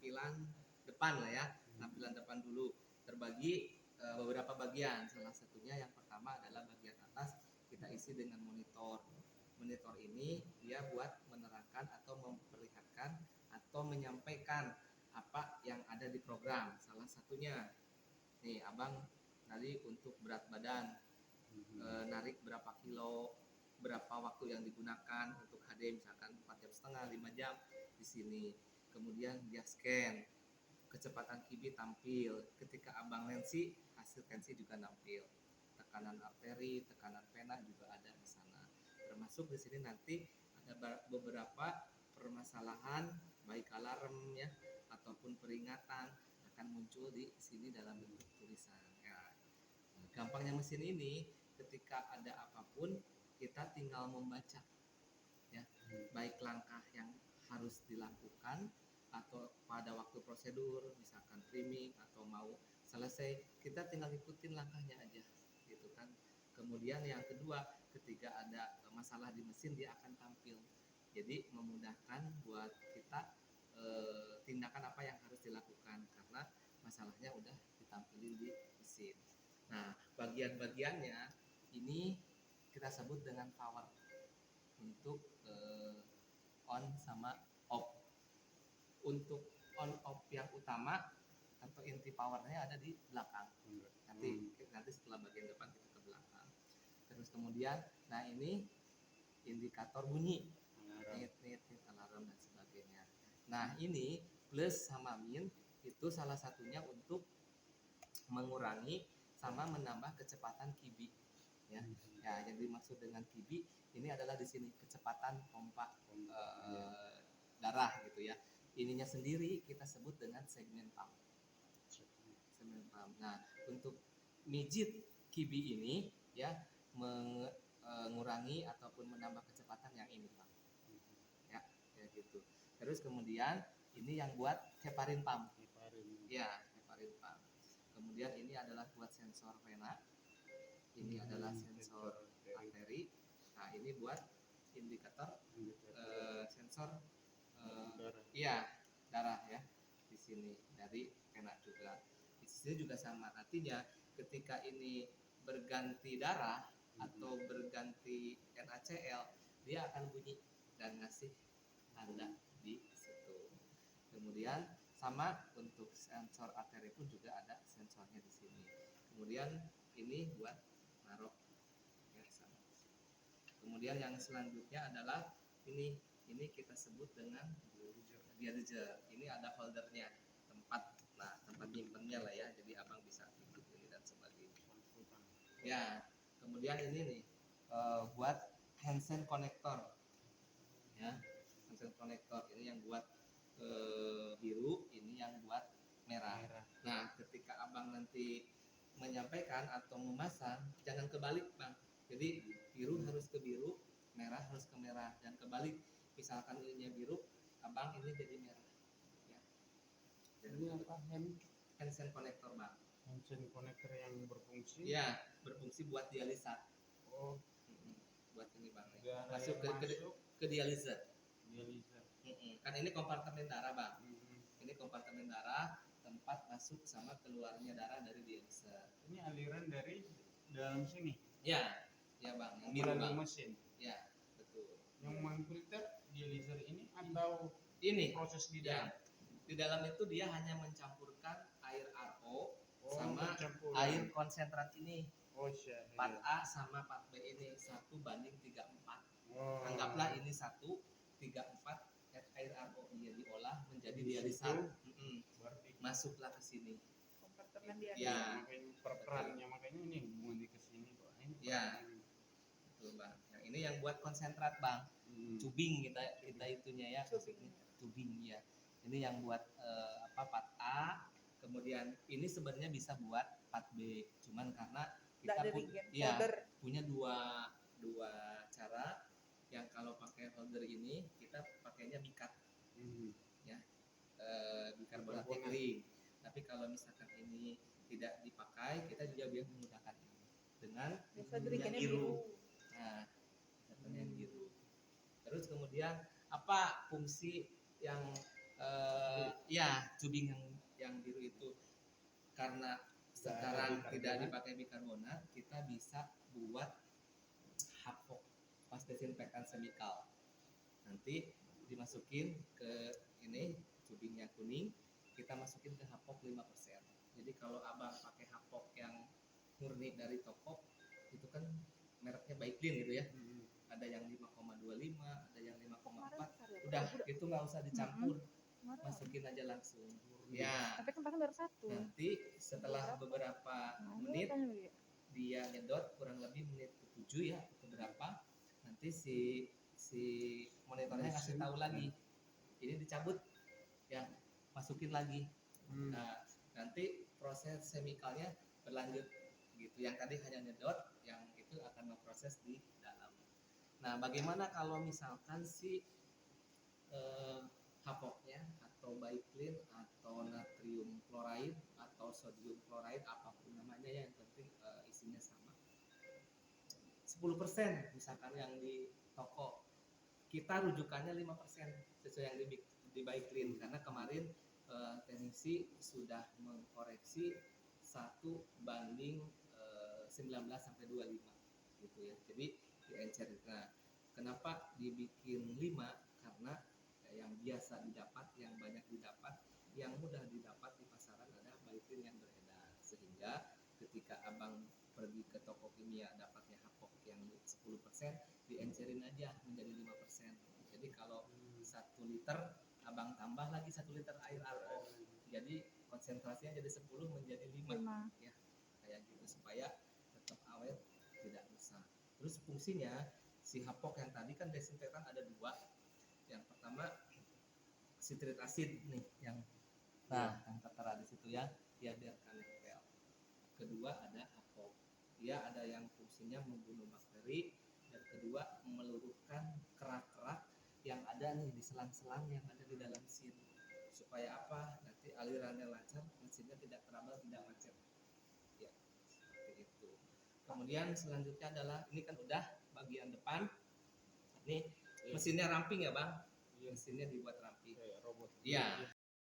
tampilan depan lah ya, tampilan depan dulu terbagi beberapa bagian. Salah satunya yang pertama adalah bagian atas kita isi dengan monitor. Monitor ini dia buat menerangkan atau memperlihatkan atau menyampaikan apa yang ada di program. Salah satunya nih abang tadi untuk berat badan, narik berapa kilo, berapa waktu yang digunakan untuk HD misalkan 4,5 jam 5 jam di sini. Kemudian dia scan, kecepatan QB tampil, ketika abang tensi hasil tensi juga nampil, tekanan arteri, tekanan vena juga ada di sana. Termasuk di sini nanti ada beberapa permasalahan baik alarm ya ataupun peringatan akan muncul di sini dalam bentuk tulisan. Ya, gampangnya mesin ini ketika ada apapun kita tinggal membaca ya, baik langkah yang harus dilakukan atau pada waktu prosedur misalkan trimming atau mau selesai kita tinggal ikutin langkahnya aja gitu kan. Kemudian yang kedua ketika ada masalah di mesin dia akan tampil, jadi memudahkan buat kita tindakan apa yang harus dilakukan karena masalahnya udah ditampilin di mesin. Nah bagian-bagiannya ini kita sebut dengan power untuk on sama off. Untuk on off yang utama atau inti powernya ada di belakang. Nanti setelah bagian depan kita ke belakang. Terus kemudian, nah ini indikator bunyi, nit alarm dan sebagainya. Nah ini plus sama min itu salah satunya untuk mengurangi sama menambah kecepatan QB. Ya, yang dimaksud dengan QB ini adalah di sini kecepatan pompa darah gitu ya. Ininya sendiri kita sebut dengan segmen pump. Nah, untuk mijit QB ini ya mengurangi ataupun menambah kecepatan yang ini Pak. Ya, gitu. Terus kemudian ini yang buat heparin pump. Ya, heparin pump. Kemudian ini adalah buat sensor vena. Ini adalah sensor arteri. Nah, ini buat indikator sensor darah ya. Di sini dari vena juga. Di sini juga sama. Artinya ketika ini berganti darah atau berganti NaCl, dia akan bunyi dan ngasih tanda di situ. Kemudian sama untuk sensor arteri pun juga ada sensornya di sini. Kemudian ini buat naruh ya sama. Kemudian yang selanjutnya adalah ini kita sebut dengan dializer. Ini ada holdernya, tempat nyimpennya lah ya. Jadi abang bisa ikut ini dan sebagainya. Ya, kemudian ini nih buat handset connector. Ya, handset connector ini yang buat biru, ini yang buat merah. Nah, ketika abang nanti menyampaikan atau memasang, jangan kebalik bang. Jadi biru harus ke biru, merah harus ke merah, dan kebalik. Misalkan ininya biru, abang ini jadi merah. Ya. Ini apa? Handset connector bang. Handset connector yang berfungsi? Ya, berfungsi buat dialisa. Oh, buat ini bang. Masuk ke dializer. Kan ini kompartemen darah bang. Ini kompartemen darah, tempat masuk sama keluarnya darah dari dializer. Ini aliran dari dalam sini? Ya bang. Yang biru bang. Mesin? Ya, betul. Yang memfilter dializer ini atau ini proses di dalam? Ya, di dalam itu dia hanya mencampurkan air RO sama air konsentrat ini. Part A sama part B ini 1:34. Anggaplah ini 1:34 air RO dia diolah menjadi dialisan. Masuklah ke sini. Kompartemen dia. Ya, perperannya makanya ini hubungan ke sini kok. Ya. Betul, Bang. Yang ini yang buat konsentrat, Bang. Tubing kita itunya ya. Tubing ya. Ini yang buat part A. Kemudian ini sebenarnya bisa buat part B. Cuman karena kita punya dua cara. Yang kalau pakai holder ini kita pakainya bikat. Ya. Bikarbonat kering. Tapi kalau misalkan ini tidak dipakai, kita juga bisa menggunakan ini dengan yang biru. Nah, yang biru. Terus kemudian apa fungsi yang ya tubing yang biru itu karena sekarang tidak dipakai bikarbonat, kita bisa buat hapok pas desinfektan semikal. Nanti dimasukin ke ini tubingnya kuning, kita masukin ke hapok 5%. Jadi kalau abang pakai hapok yang murni dari toko itu kan mereknya Baiklin gitu ya, ada yang 5,25, ada yang 5,4, udah itu nggak usah dicampur, masukin aja langsung ya. Tapi kan baru satu. Nanti setelah beberapa menit dia nyedot, kurang lebih menit ke-7 ya atau berapa, nanti si monitornya ngasih tahu lagi ini dicabut ya, masukin lagi. Nah nanti proses chemicalnya berlanjut gitu, yang tadi hanya nyedot, yang itu akan memproses di dalam. Nah bagaimana kalau misalkan si hapoknya atau Baiklin atau natrium chloride atau sodium chloride, apapun namanya ya, yang penting isinya sama, 10% misalkan yang di toko, kita rujukannya 5% sesuai yang di Baiklin, karena kemarin teknisi sudah mengkoreksi 1:19/25 gitu ya, jadi diencer. Nah kenapa dibikin 5? Karena yang biasa didapat, yang banyak didapat, yang mudah didapat di pasaran ada Baiklin yang beredar, sehingga ketika abang pergi ke toko kimia dapatnya hapok yang 10%, diencerin aja menjadi 5%. Jadi kalau 1 liter abang tambah lagi 1 liter air arko, jadi konsentrasinya jadi 10 menjadi 5 ya, kayak gitu supaya tetap awet, tidak rusak. Terus fungsinya si hapok yang tadi kan desinfektan ada 2. Yang pertama sitrit asid nih yang yang tertera di situ ya, dia biarkan nempel. Kedua ada hapok, dia ada yang fungsinya membunuh bakteri, dan kedua meluruhkan kerak-kerak yang ada nih di selang-selang yang ada di dalam mesin. Supaya apa? Nanti alirannya lancar, mesinnya tidak trouble, tidak macet. Ya, seperti itu. Kemudian selanjutnya adalah ini kan udah bagian depan. Ini mesinnya ramping ya bang, mesinnya dibuat ramping. Kayak robot. Iya.